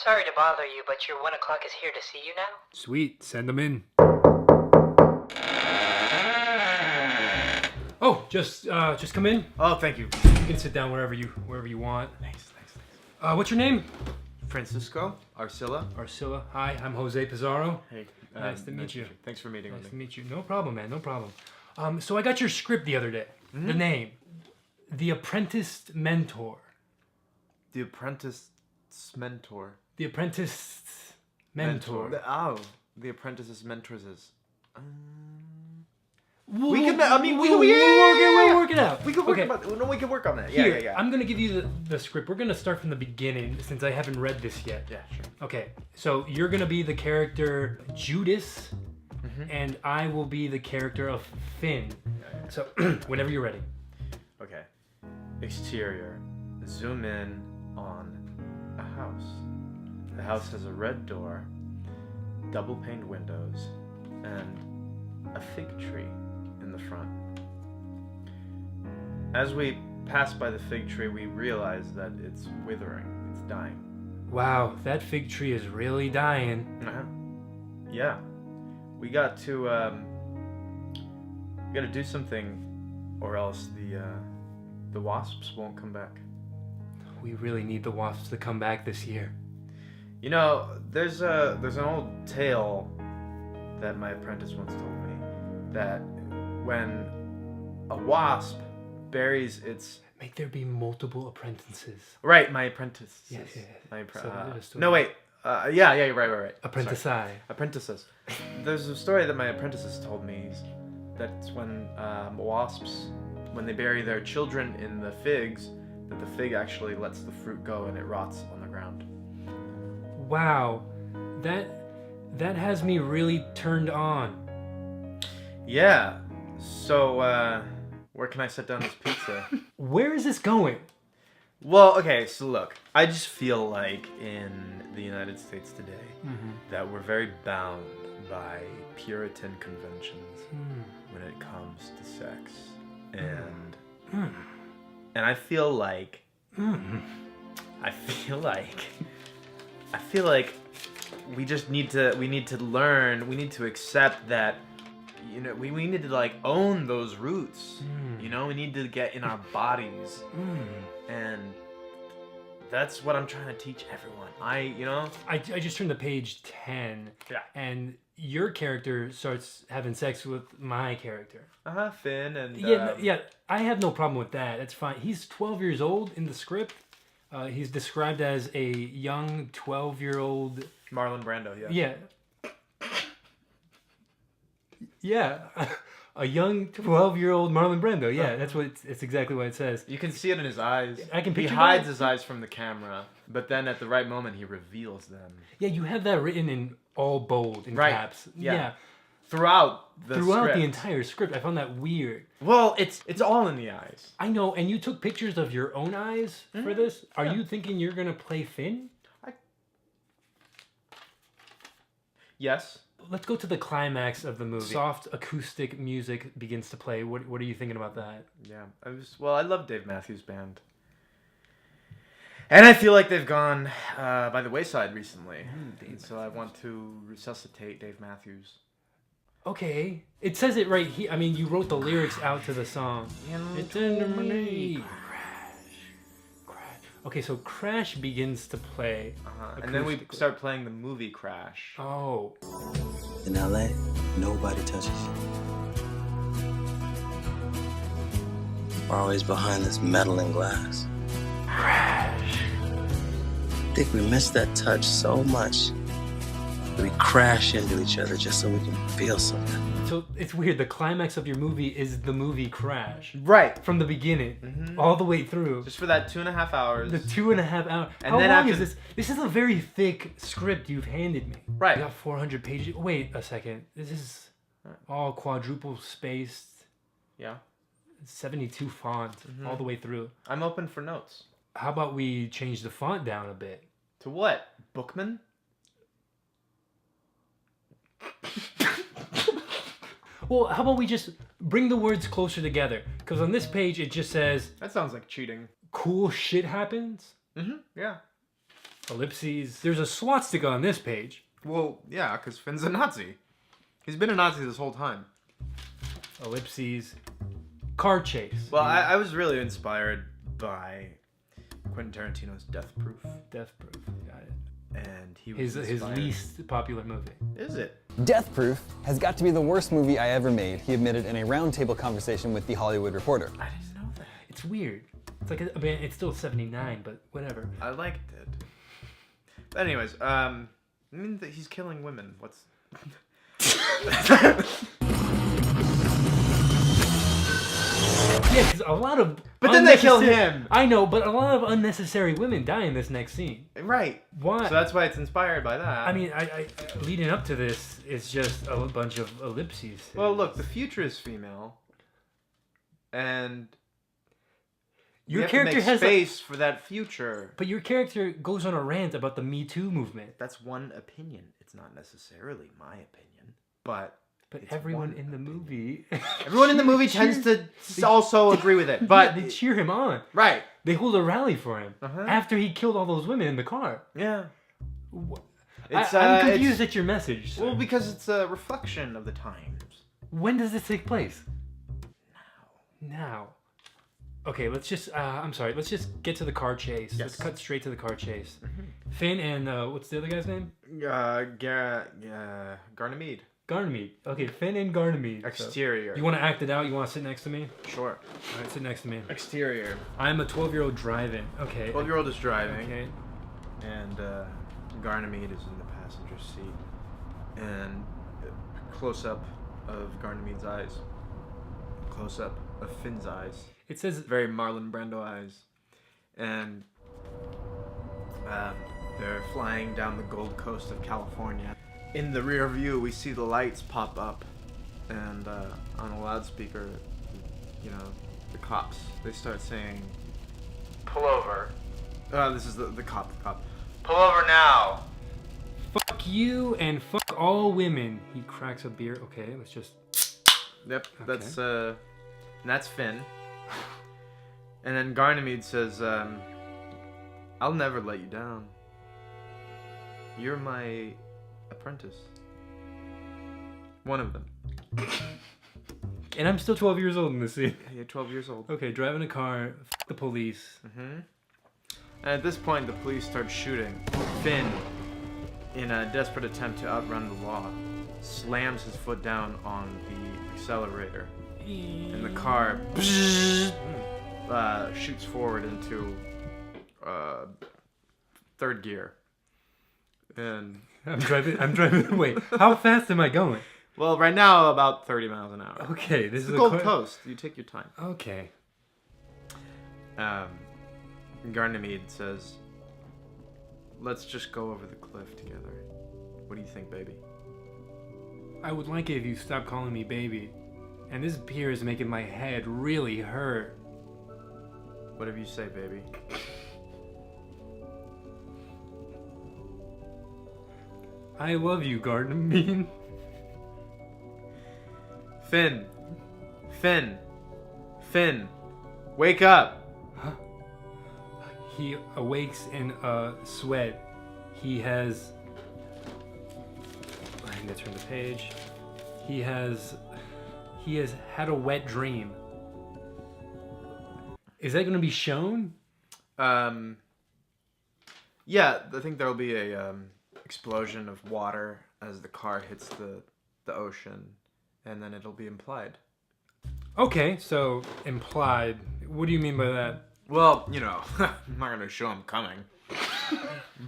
Sorry to bother you, but your 1 o'clock is here to see you now? Sweet, send them in. Oh, just come in. Oh, thank you. You can sit down wherever you want. Thanks. What's your name? Francisco, Arcilla. Arcilla. Hi, I'm Jose Pizarro. Hey. Nice to meet you. Thanks for meeting Nice with to me. meet you. No problem, man. No problem. So I got your script the other day. Mm-hmm. The name, The Apprentice Mentor. The Apprentice Mentor. The Apprentice Mentor. The Apprentice's Mentors is. We'll We can. we'll work it out. We can work on that. Here, Yeah. I'm gonna give you the script. We're gonna start from the beginning since I haven't read this yet. Yeah, sure. Okay, so you're gonna be the character Judas, and I will be the character of Finn. Yeah. So whenever you're ready. Okay. Exterior. Zoom in on a house. The house has a red door, double paned windows, and a fig tree in the front. As we pass by the fig tree, we realize that it's withering. It's dying. Wow, that fig tree is really dying. Yeah. We got to do something, or else the wasps won't come back. We really need the wasps to come back this year. You know, there's an old tale that my apprentice once told me that when a wasp buries its Make there be multiple apprentices. right, my apprentice. Yes. No, wait. Yeah, right. Apprentice Sorry. Apprentices. There's a story that my apprentices told me that's when wasps, when they bury their children in the figs, that the fig actually lets the fruit go and it rots on the ground. Wow, that has me really turned on. Yeah. So, where can I set down this pizza? Where is this going? Well, okay, so look, I just feel like in the United States today that we're very bound by Puritan conventions when it comes to sex. And I feel like we just need to learn, we need to accept that, you know, we need to like own those roots. You know, we need to get in our bodies. And that's what I'm trying to teach everyone. I just turned to page 10. Yeah. And your character starts having sex with my character. Finn and Yeah, I have no problem with that. That's fine. He's 12 years old in the script. He's described as a young 12-year-old Marlon Brando, yeah. Yeah. A young 12-year-old Marlon Brando. Yeah, that's what it's exactly what it says. You can see it in his eyes. I can picture He hides that. his eyes from the camera, but then at the right moment he reveals them. Yeah, you have that written in all bold in Right. caps. Yeah. Throughout the script. the entire script. I found that weird. Well, it's all in the eyes. I know, and you took pictures of your own eyes for this? Are you thinking you're going to play Finn? Yes. Let's go to the climax of the movie. Soft acoustic music begins to play. What are you thinking about that? Yeah. I love Dave Matthews Band. And I feel like they've gone by the wayside recently. So I want to resuscitate Dave Matthews. Okay. It says it right here. I mean, you wrote the lyrics out to the song. It's in me. Crash. Okay, so Crash begins to play. And then we start playing the movie Crash. Oh. In LA, nobody touches you. We're always behind this metal and glass. Crash. I think we miss that touch so much that we crash into each other just so we can feel something. So it's weird. The climax of your movie is the movie Crash. Right. From the beginning, all the way through. Just for that 2.5 hours. The 2.5 hours. And How then long after is this? This is a very thick script you've handed me. Right. You got 400 pages. Wait a second. This is all quadruple spaced. Yeah. 72 font all the way through. I'm open for notes. How about we change the font down a bit? To what? Bookman? Well, how about we just bring the words closer together? Because on this page, it just says, That sounds like cheating. cool shit happens. Yeah. Ellipses. There's a swastika on this page. Well, yeah, because Finn's a Nazi. He's been a Nazi this whole time. Ellipses. Car chase. Well, I was really inspired by Quentin Tarantino's Death Proof. Death Proof. Got it. And he was His least popular movie. Is it? Death Proof has got to be the worst movie I ever made, he admitted in a roundtable conversation with The Hollywood Reporter. I didn't know that. It's weird. It's like, I mean, it's still 79, but whatever. I liked it. But anyways, I mean that he's killing women. What's... Yeah, because a lot of... But then they kill him! I know, but a lot of unnecessary women die in this next scene. Right. Why? So that's why it's inspired by that. I mean, I leading up to this, it's just a bunch of ellipses. Well, look, the future is female. And... Your have character to make has space for that future. But your character goes on a rant about the Me Too movement. That's one opinion. It's not necessarily my opinion, but everyone in the movie, everyone in the movie tends to also agree with it. But they cheer him on. Right. They hold a rally for him after he killed all those women in the car. Yeah. I'm confused at your message. Sir. Well, because it's a reflection of the times. When does this take place? Now. Okay, let's just, I'm sorry, let's just get to the car chase. Yes. Let's cut straight to the car chase. Finn and, what's the other guy's name? Garnamede. Garnamede. Okay, Finn and Garnamede. Exterior. So, you want to act it out? You want to sit next to me? Sure. All right, sit next to me. Exterior. I'm a 12-year-old driving. Okay. 12-year-old is driving. Okay. And, Garnamede is in the passenger seat. And close-up of Garnamede's eyes. Close-up of Finn's eyes. It says very Marlon Brando eyes, and they're flying down the Gold Coast of California. In the rear view, we see the lights pop up, and on a loudspeaker, you know, the cops, they start saying, "Pull over." This is the cop. "Pull over now." Fuck you and fuck all women. He cracks a beer. Okay, let's just. Yep, okay. That's Finn. And then Garnamede says, "I'll never let you down. You're my apprentice." One of them. And I'm still 12 years old in this scene. Yeah, you're 12 years old. Okay, driving a car, fuck the police. And at this point, the police start shooting. Finn, in a desperate attempt to outrun the law, slams his foot down on the accelerator. And the car shoots forward into third gear. And I'm driving. Wait, how fast am I going? Well, right now about 30 miles an hour. Okay, this is the Gold Coast. You take your time. Okay. Garnamede says, "Let's just go over the cliff together. What do you think, baby?" I would like it if you stopped calling me baby. And this beer is making my head really hurt. Whatever you say, baby. I love you, Garnamede. Finn, wake up. Huh? He awakes in a sweat. He has... I need to turn the page. He has had a wet dream. Is that going to be shown? Yeah, I think there'll be a explosion of water as the car hits the ocean, and then it'll be implied. Okay, so implied. What do you mean by that? Well, you know, I'm not going to show him coming.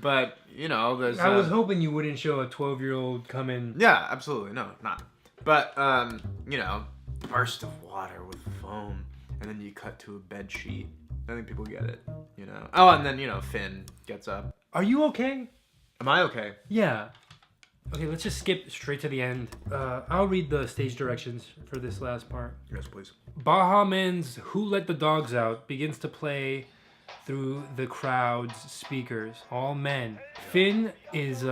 But, you know, there's... I was hoping you wouldn't show a 12-year-old coming... Yeah, absolutely. No, not. But, you know, burst of water with foam, and then you cut to a bed sheet. I think people get it, you know. Oh, and then, you know, Finn gets up. Are you okay? Am I okay? Yeah. Okay, let's just skip straight to the end. I'll read the stage directions for this last part. Yes, please. Baha Men's Who Let the Dogs Out begins to play through the crowd's speakers. All men. Finn is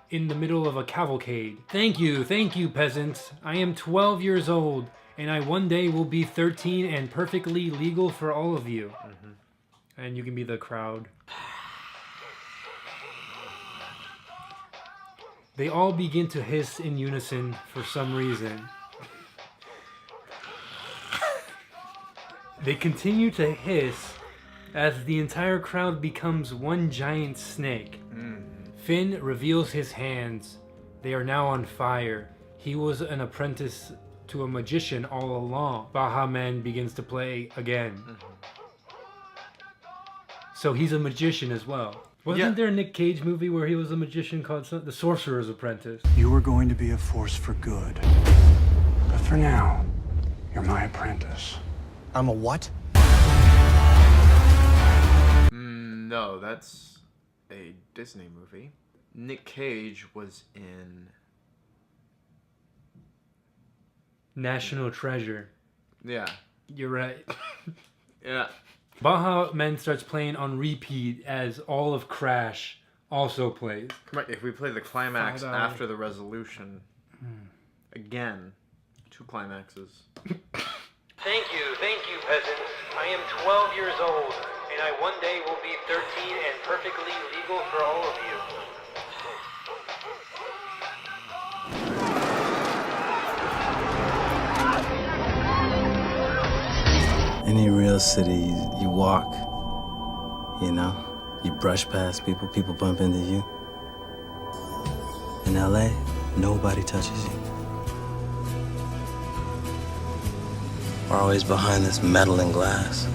in the middle of a cavalcade. Thank you, peasants. I am 12 years old, and I one day will be 13 and perfectly legal for all of you. And you can be the crowd. They all begin to hiss in unison for some reason. They continue to hiss as the entire crowd becomes one giant snake. Finn reveals his hands. They are now on fire. He was an apprentice to a magician all along. Baha Men begins to play again. So he's a magician as well. Wasn't there a Nick Cage movie where he was a magician called The Sorcerer's Apprentice? You were going to be a force for good. But for now, you're my apprentice. I'm a what? No, that's a Disney movie. Nick Cage was in... National Treasure. Yeah. You're right. Yeah. Baha Men starts playing on repeat as all of Crash also plays. Right, if we play the climax $5. after the resolution, again, 2 climaxes. Thank you, peasants. I am 12 years old, and I one day will be 13 and perfectly legal for all of you. Any real city, you walk, you know, you brush past people, people bump into you. In LA, nobody touches you. We're always behind this metal and glass.